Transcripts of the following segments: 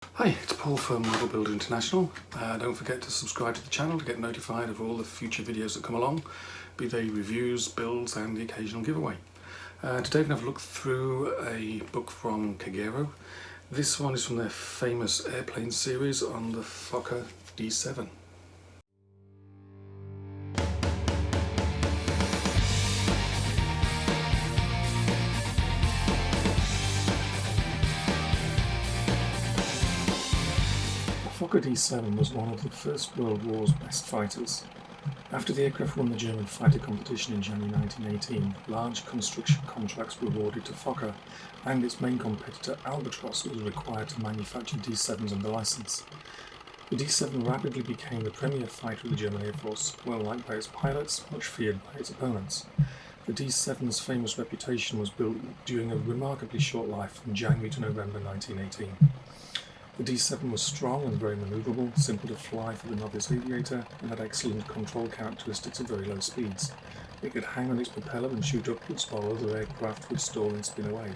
Hi, it's Paul from Model Builder International. Don't forget to subscribe to the channel to get notified of all the future videos that come along, be they reviews, builds and the occasional giveaway. Today we're going to have a look through a book from Kagero. This one is from their famous airplane series on the Fokker D7. The Fokker D7 was one of the First World War's best fighters. After the aircraft won the German fighter competition in January 1918, large construction contracts were awarded to Fokker, and its main competitor Albatros was required to manufacture D7s under license. The D7 rapidly became the premier fighter of the German Air Force, well liked by its pilots, much feared by its opponents. The D7's famous reputation was built during a remarkably short life from January to November 1918. The D7 was strong and very manoeuvrable, simple to fly for the novice aviator, and had excellent control characteristics at very low speeds. It could hang on its propeller and shoot upwards while other aircraft would stall and spin away.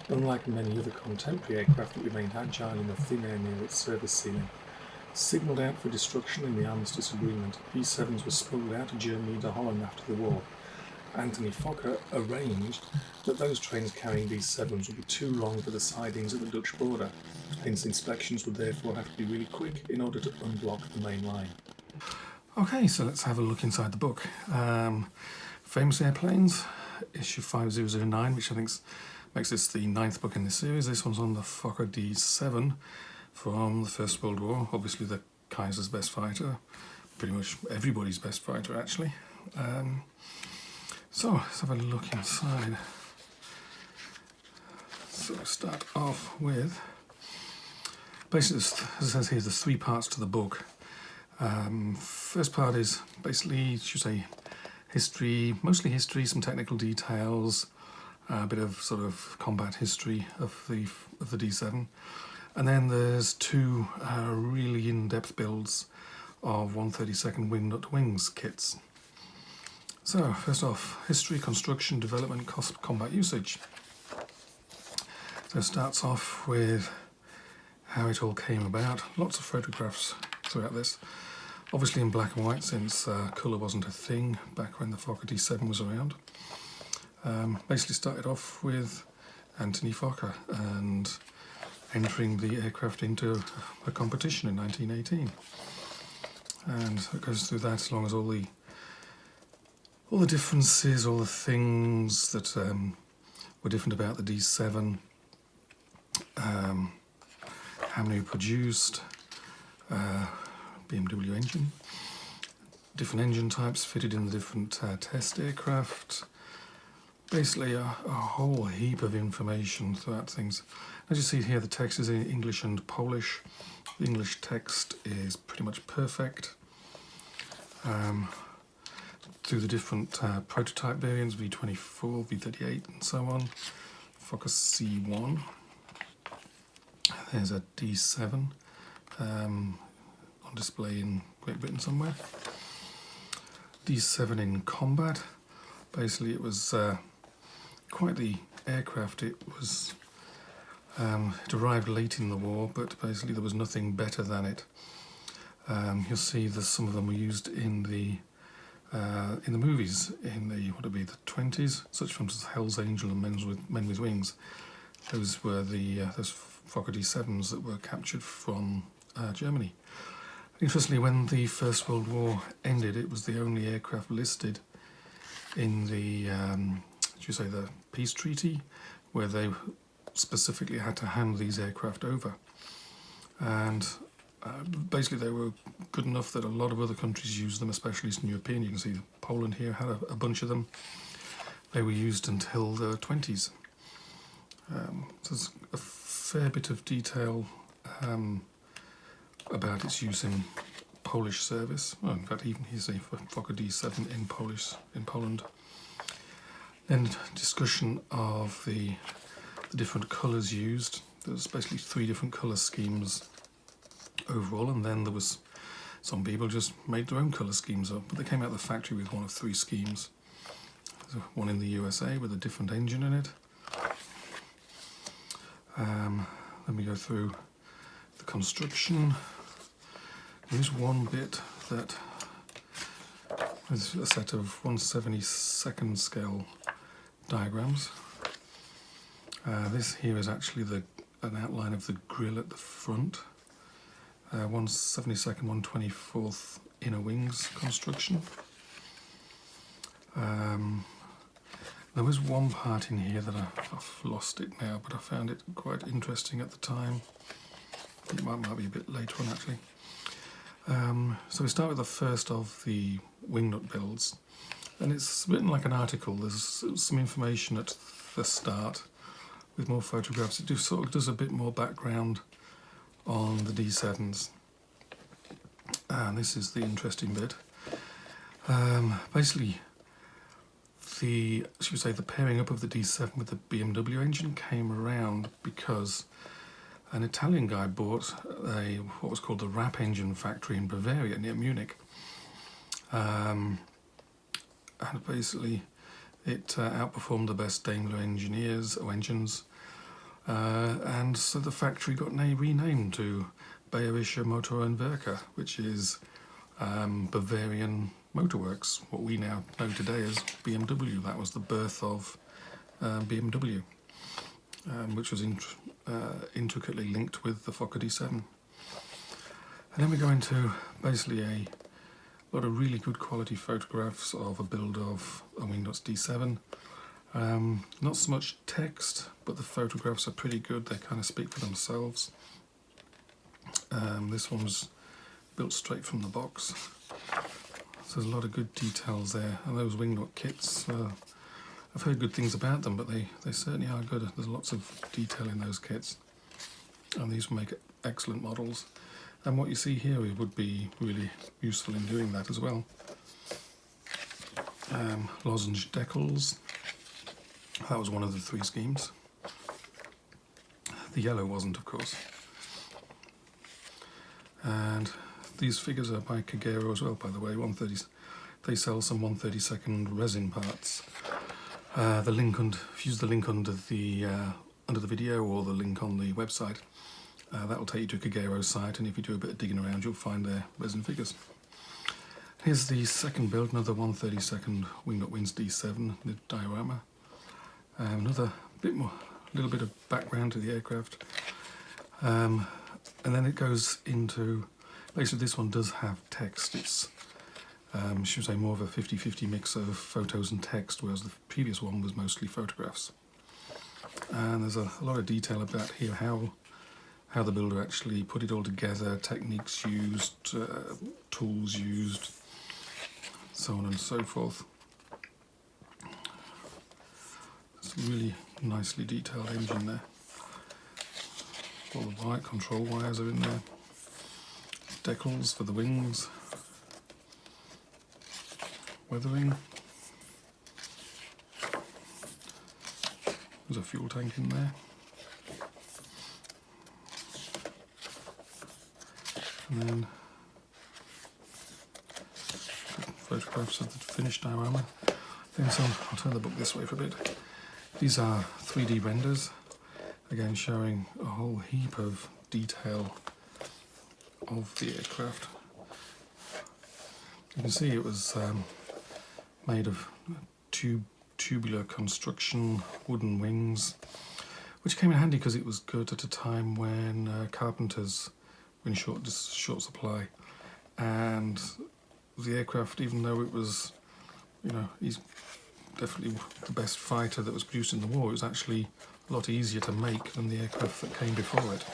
Unlike many other contemporary aircraft, it remained agile in the thin air near its service ceiling. Signalled out for destruction in the Armistice Agreement, D7s were smuggled out of Germany to Holland after the war. Anthony Fokker arranged that those trains carrying D7s would be too long for the sidings at the Dutch border, hence inspections would therefore have to be really quick in order to unblock the main line. Okay, so let's have a look inside the book. Famous Airplanes, issue 5009, which I think makes this the 9th book in this series. This one's on the Fokker D7 from the First World War, obviously the Kaiser's best fighter, pretty much everybody's best fighter actually. So let's have a look inside. So start off with, basically as it says here, there's 3 parts to the book. First part is basically, should say, history, mostly history, some technical details, a bit of sort of combat history of the D7. And then there's 2 really in-depth builds of 1/32 wing-nut-wings kits. So, first off, history, construction, development, cost, combat usage. So it starts off with how it all came about. Lots of photographs throughout this. Obviously in black and white, since colour wasn't a thing back when the Fokker D7 was around. Basically started off with Anthony Fokker and entering the aircraft into a competition in 1918. And it goes through that as long as all the differences, all the things that were different about the D7, how many were produced, BMW engine, different engine types fitted in the different test aircraft, basically a whole heap of information throughout things. As you see here, the text is in English and Polish. The English text is pretty much perfect. Through the different prototype variants, V24, V38 and so on. Fokker C1. There's a D7 on display in Great Britain somewhere. D7 in combat. Basically it was quite the aircraft. It was it arrived late in the war, but basically there was nothing better than it. You'll see that some of them were used in the movies in the, what would it be, the 20s, such films as Hell's Angel and Men with Wings. Those were those Fokker D7s that were captured from Germany. Interestingly, when the First World War ended, it was the only aircraft listed in the, the peace treaty, where they specifically had to hand these aircraft over. And basically they were good enough that a lot of other countries used them, especially Eastern European. You can see Poland here had a bunch of them. They were used until the 20s. So there's a fair bit of detail about its use in Polish service. Well, in fact, even here's a Fokker D7 in Poland. Then discussion of the different colours used. There's basically 3 different colour schemes overall, and then there was some people just made their own colour schemes up, but they came out of the factory with one of 3 schemes. There's one in the USA with a different engine in it. Then we go through the construction. There's one bit that is a set of 1/72nd scale diagrams. This here is actually an outline of the grille at the front. 1/72nd, 1/24th inner wings construction. There was one part in here that I've lost it now, but I found it quite interesting at the time. It might be a bit later on actually. So we start with the first of the wingnut builds, and it's written like an article. There's some information at the start with more photographs. It sort of does a bit more background on the D7s, and this is the interesting bit. Basically, the pairing up of the D7 with the BMW engine came around because an Italian guy bought what was called the RAP engine factory in Bavaria near Munich, and basically it outperformed the best Daimler engines, and so the factory got renamed to Bayerische Motor- und Werke, which is Bavarian Motorworks, what we now know today as BMW. That was the birth of BMW, which was intricately linked with the Fokker DVII. And then we go into basically a lot of really good quality photographs of a build of a Wingnuts D7. Not so much text, but the photographs are pretty good. They kind of speak for themselves. This one was built straight from the box. So there's a lot of good details there. And those Wingnut kits, I've heard good things about them, but they certainly are good. There's lots of detail in those kits. And these will make excellent models. And what you see here would be really useful in doing that as well. Lozenge decals. That was one of the 3 schemes. The yellow wasn't, of course. And these figures are by Kagero as well, by the way. They sell some 1/32nd resin parts. If you use the link under the video or the link on the website, that will take you to Kagero's site, and if you do a bit of digging around, you'll find their resin figures. Here's the second build, another 1/32nd Wingnut Wings D7 the diorama. Another little bit of background to the aircraft, and then it goes into, basically this one does have text. It's should we say more of a 50-50 mix of photos and text, whereas the previous one was mostly photographs. And there's a lot of detail about here how the builder actually put it all together, techniques used, tools used, so on and so forth. It's a really nicely detailed engine there. All the wire control wires are in there. Decals for the wings. Weathering. There's a fuel tank in there. And then photographs of the finished diorama. Then I'll turn the book this way for a bit. These are 3D renders, again showing a whole heap of detail of the aircraft. You can see it was made of tubular construction, wooden wings, which came in handy because it was good at a time when carpenters were in short supply, and the aircraft, even though it was, he's definitely the best fighter that was produced in the war, it was actually a lot easier to make than the aircraft that came before it.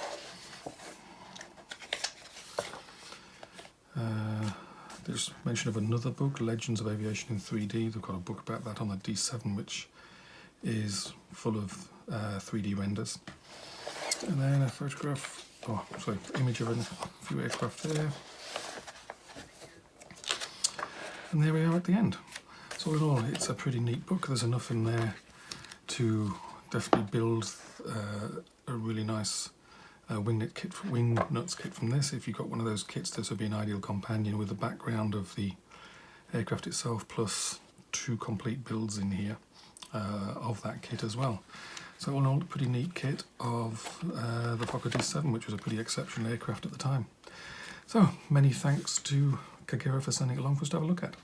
There's mention of another book, Legends of Aviation in 3D. They've got a book about that on the D7, which is full of 3D renders. And then a photograph, image of a few aircraft there. And there we are at the end. So all in all, it's a pretty neat book. There's enough in there to definitely build a really nice Wingnuts kit from this. If you've got one of those kits, this would be an ideal companion with the background of the aircraft itself, plus 2 complete builds in here of that kit as well. So all in all, a pretty neat kit of the Fokker DVII, which was a pretty exceptional aircraft at the time. So many thanks to Kagero for sending it along for us to have a look at.